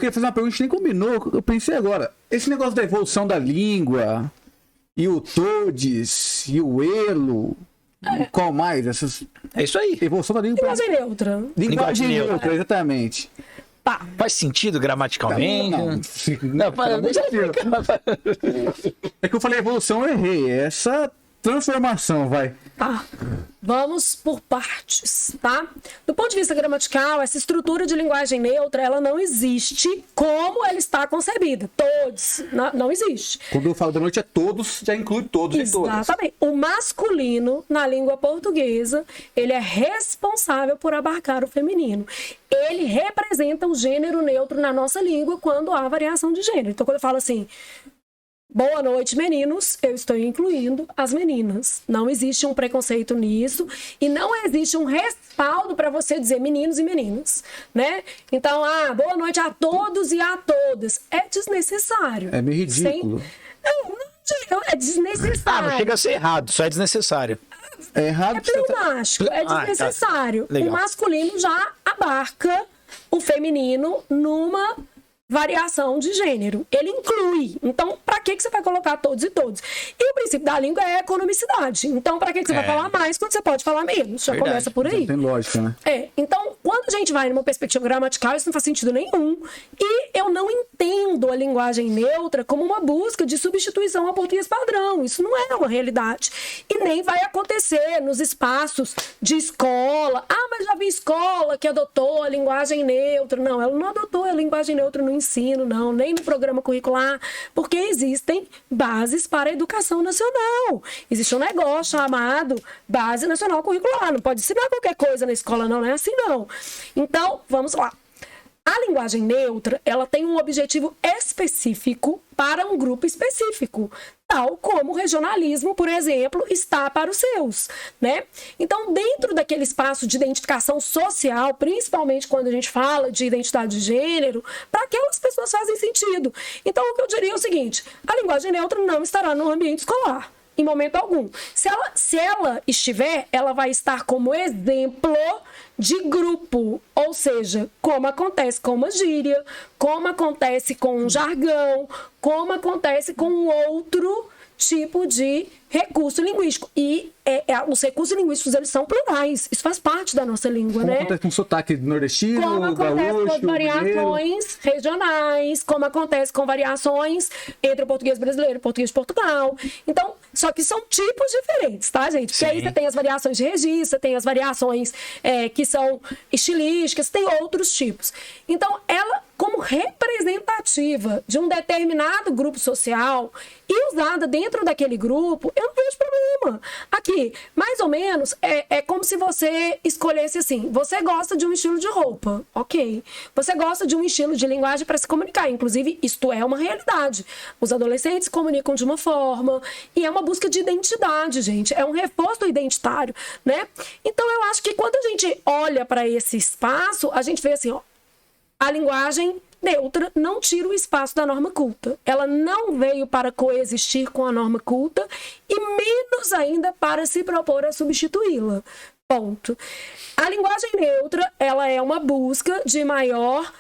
queria fazer uma pergunta que nem combinou. Eu pensei agora. Esse negócio da evolução da língua, e o todes, e o elo, qual mais? Essas... É isso aí. Evolução da língua. Linguagem neutra. Linguagem neutra, exatamente. Pá. Faz sentido gramaticalmente? Não, é que eu falei evolução, eu errei. Essa transformação, vai. Tá. Vamos por partes, tá? Do ponto de vista gramatical, essa estrutura de linguagem neutra, ela não existe como ela está concebida. Todos, não existe. Quando eu falo da noite é todos, já inclui todos e todas. Exatamente. O masculino, na língua portuguesa, ele é responsável por abarcar o feminino. Ele representa o gênero neutro na nossa língua quando há variação de gênero. Então, quando eu falo assim... Boa noite, meninos. Eu estou incluindo as meninas. Não existe um preconceito nisso e não existe um respaldo para você dizer meninos e meninas, né? Então, boa noite a todos e a todas. É desnecessário. É meio ridículo. É desnecessário. Não chega a ser errado, só é desnecessário. É errado. É pleonástico, é desnecessário. Tá. O masculino já abarca o feminino numa variação de gênero. Ele inclui. Então, para que você vai colocar todos e todos? E o princípio da língua é a economicidade. Então, para que você vai falar mais quando você pode falar menos? Já começa por aí. Não tem lógica, né? Então, quando a gente vai numa perspectiva gramatical, isso não faz sentido nenhum. E eu não entendo a linguagem neutra como uma busca de substituição ao português padrão. Isso não é uma realidade. E nem vai acontecer nos espaços de escola. Mas já vi escola que adotou a linguagem neutra. Não, ela não adotou a linguagem neutra no ensino, não, nem no programa curricular, porque existem bases para a educação nacional. Existe um negócio chamado Base Nacional Curricular. Não pode ensinar qualquer coisa na escola, não é assim, não. Então, vamos lá. A linguagem neutra, ela tem um objetivo específico para um grupo específico, tal como o regionalismo, por exemplo, está para os seus, né? Então, dentro daquele espaço de identificação social, principalmente quando a gente fala de identidade de gênero, para aquelas pessoas fazem sentido. Então, o que eu diria é o seguinte, a linguagem neutra não estará no ambiente escolar, em momento algum. Se ela estiver, ela vai estar como exemplo de grupo, ou seja, como acontece com uma gíria, como acontece com um jargão, como acontece com um outro tipo de recurso linguístico. E os recursos linguísticos, eles são plurais. Isso faz parte da nossa língua, como né? Acontece com sotaque nordestino, como acontece gaúcho, com as variações regionais, como acontece com variações entre o português brasileiro e o português de Portugal. Então, só que são tipos diferentes, tá, gente? Porque aí você tem as variações de registro, tem as variações que são estilísticas, tem outros tipos. Então, ela, como representativa de um determinado grupo social e usada dentro daquele grupo, eu não vejo problema. Aqui, mais ou menos, é como se você escolhesse assim, você gosta de um estilo de roupa, ok. Você gosta de um estilo de linguagem para se comunicar, inclusive, isto é uma realidade. Os adolescentes se comunicam de uma forma, e é uma busca de identidade, gente, é um reforço identitário, né? Então, eu acho que quando a gente olha para esse espaço, a gente vê assim, ó, a linguagem neutra não tira o espaço da norma culta. Ela não veio para coexistir com a norma culta e menos ainda para se propor a substituí-la. Ponto. A linguagem neutra, ela é uma busca de maior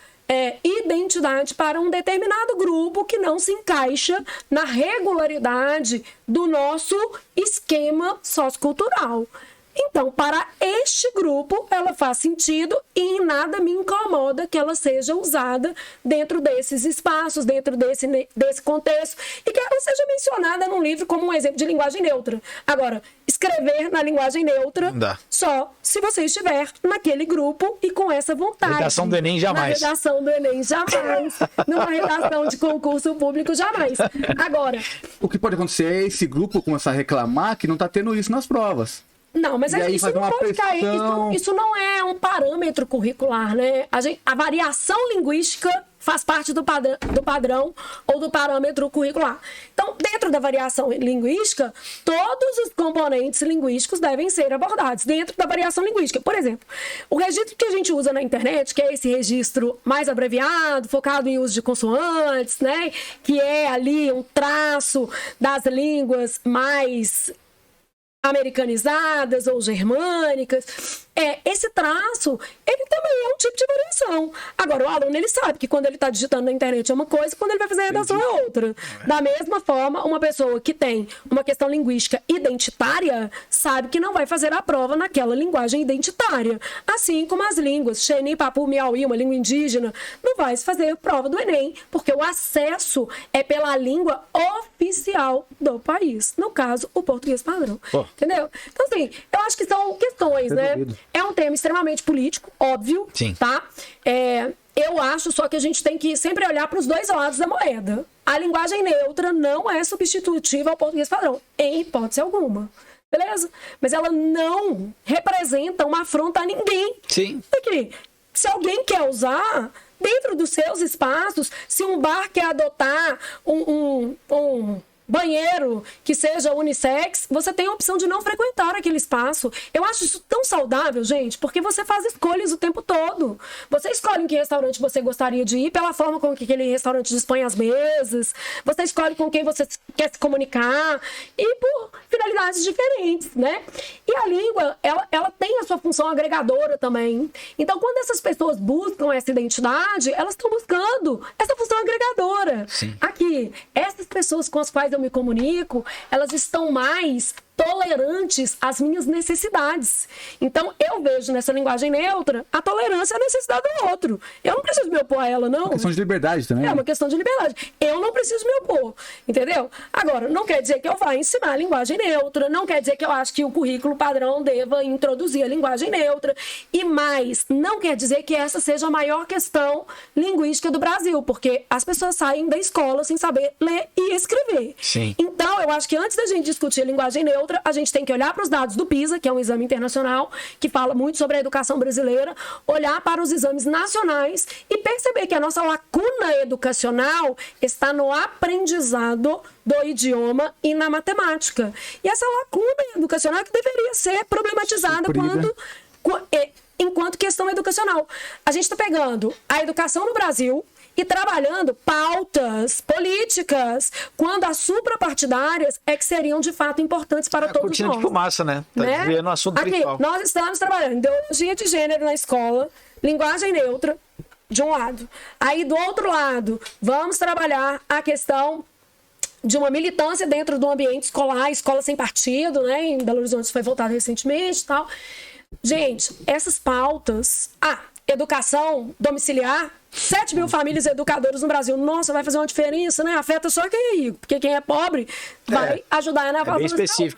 identidade para um determinado grupo que não se encaixa na regularidade do nosso esquema sociocultural. Então, para este grupo, ela faz sentido e em nada me incomoda que ela seja usada dentro desses espaços, dentro desse contexto, e que ela seja mencionada num livro como um exemplo de linguagem neutra. Agora, escrever na linguagem neutra só se você estiver naquele grupo e com essa vontade. Redação do Enem, jamais. Na redação do Enem, jamais. Numa redação de concurso público, jamais. Agora... O que pode acontecer é esse grupo começar a reclamar que não está tendo isso nas provas. Não, mas isso não pode cair. Isso não é um parâmetro curricular, né? A variação linguística faz parte do padrão ou do parâmetro curricular. Então, dentro da variação linguística, todos os componentes linguísticos devem ser abordados dentro da variação linguística. Por exemplo, o registro que a gente usa na internet, que é esse registro mais abreviado, focado em uso de consoantes, né? Que é ali um traço das línguas mais americanizadas ou germânicas. Esse traço, ele também é um tipo de variação. Agora, o aluno, ele sabe que quando ele está digitando na internet é uma coisa, quando ele vai fazer a redação é outra. Da mesma forma, uma pessoa que tem uma questão linguística identitária sabe que não vai fazer a prova naquela linguagem identitária. Assim como as línguas, Xeni, Papu, Miauí, uma língua indígena, não vai se fazer prova do Enem, porque o acesso é pela língua oficial do país. No caso, o português padrão. Entendeu? Então, assim, eu acho que são questões, né? É um tema extremamente político, óbvio, Sim. tá? Eu acho só que a gente tem que sempre olhar para os dois lados da moeda. A linguagem neutra não é substitutiva ao português padrão, em hipótese alguma. Beleza? Mas ela não representa uma afronta a ninguém. Sim. Aqui, se alguém quer usar, dentro dos seus espaços, se um bar quer adotar um banheiro que seja unissex, você tem a opção de não frequentar aquele espaço. Eu acho isso tão saudável, gente, porque você faz escolhas o tempo todo. Você escolhe em que restaurante você gostaria de ir, pela forma com que aquele restaurante dispõe as mesas. Você escolhe com quem você quer se comunicar e por finalidades diferentes, né? E a língua, ela tem a sua função agregadora também. Então, quando essas pessoas buscam essa identidade, elas estão buscando essa função agregadora. Sim. Aqui, essas pessoas com as quais eu me comunico, elas estão mais tolerantes às minhas necessidades. Então, eu vejo nessa linguagem neutra a tolerância à necessidade do outro. Eu não preciso me opor a ela, não. É uma questão de liberdade também. É uma questão de liberdade. Eu não preciso me opor, entendeu? Agora, não quer dizer que eu vá ensinar a linguagem neutra, não quer dizer que eu acho que o currículo padrão deva introduzir a linguagem neutra, e mais, não quer dizer que essa seja a maior questão linguística do Brasil, porque as pessoas saem da escola sem saber ler e escrever. Sim. Então, eu acho que antes da gente discutir a linguagem neutra, a gente tem que olhar para os dados do PISA, que é um exame internacional, que fala muito sobre a educação brasileira, olhar para os exames nacionais e perceber que a nossa lacuna educacional está no aprendizado do idioma e na matemática. E essa lacuna educacional que deveria ser problematizada enquanto questão educacional. A gente está pegando a educação no Brasil e trabalhando pautas políticas, quando as suprapartidárias é que seriam de fato importantes para todos cortina nós. de fumaça, né? Tá vendo o assunto Aqui, principal. nós estamos trabalhando ideologia de gênero na escola, linguagem neutra, de um lado. Aí, do outro lado, vamos trabalhar a questão de uma militância dentro do ambiente escolar, escola sem partido, né? Em Belo Horizonte foi voltado recentemente e tal. Gente, essas pautas... educação domiciliar, 7 mil famílias educadoras no Brasil. Nossa, vai fazer uma diferença, né? Afeta só quem é rico, porque quem é pobre vai ajudar na pauta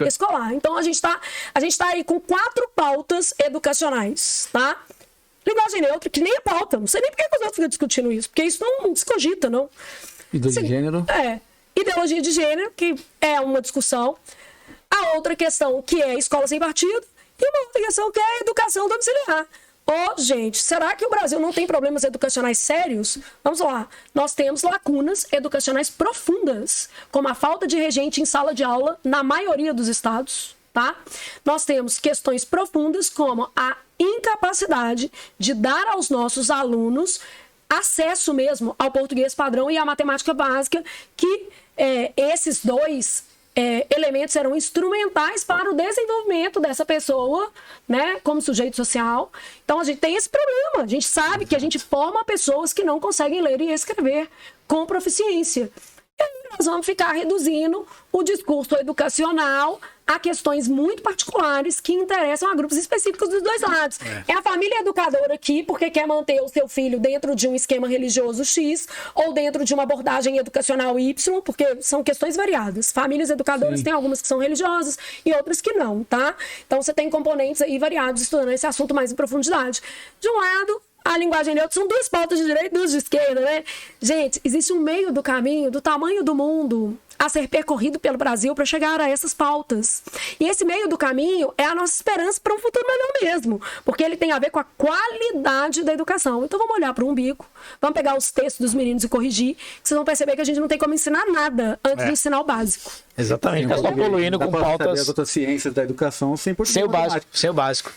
escolar. Então, a gente tá aí com 4 pautas educacionais, tá? Linguagem neutra, que nem é pauta. Não sei nem por que os outros ficam discutindo isso, porque isso não se cogita, não. Ideologia de gênero. Ideologia de gênero, que é uma discussão. A outra questão, que é escola sem partido. E uma outra questão, que é educação domiciliar. Gente, será que o Brasil não tem problemas educacionais sérios? Vamos lá. Nós temos lacunas educacionais profundas, como a falta de regente em sala de aula na maioria dos estados, tá? Nós temos questões profundas como a incapacidade de dar aos nossos alunos acesso mesmo ao português padrão e à matemática básica, que esses dois elementos serão instrumentais para o desenvolvimento dessa pessoa, né, como sujeito social. Então, a gente tem esse problema. A gente sabe que a gente forma pessoas que não conseguem ler e escrever com proficiência. E aí nós vamos ficar reduzindo o discurso educacional a questões muito particulares que interessam a grupos específicos dos dois lados. É a família educadora aqui porque quer manter o seu filho dentro de um esquema religioso X ou dentro de uma abordagem educacional Y, porque são questões variadas. Famílias educadoras tem algumas que são religiosas e outras que não, tá? Então você tem componentes aí variados estudando esse assunto mais em profundidade. De um lado, a linguagem neutra são 2 pautas de direita e 2 de esquerda, né? Gente, existe um meio do caminho do tamanho do mundo a ser percorrido pelo Brasil para chegar a essas pautas. E esse meio do caminho é a nossa esperança para um futuro melhor mesmo, porque ele tem a ver com a qualidade da educação. Então vamos olhar para o umbigo, vamos pegar os textos dos meninos e corrigir, que vocês vão perceber que a gente não tem como ensinar nada antes de ensinar o básico. Exatamente, nós estamos evoluindo com pautas... As outras ciências da educação sem o básico.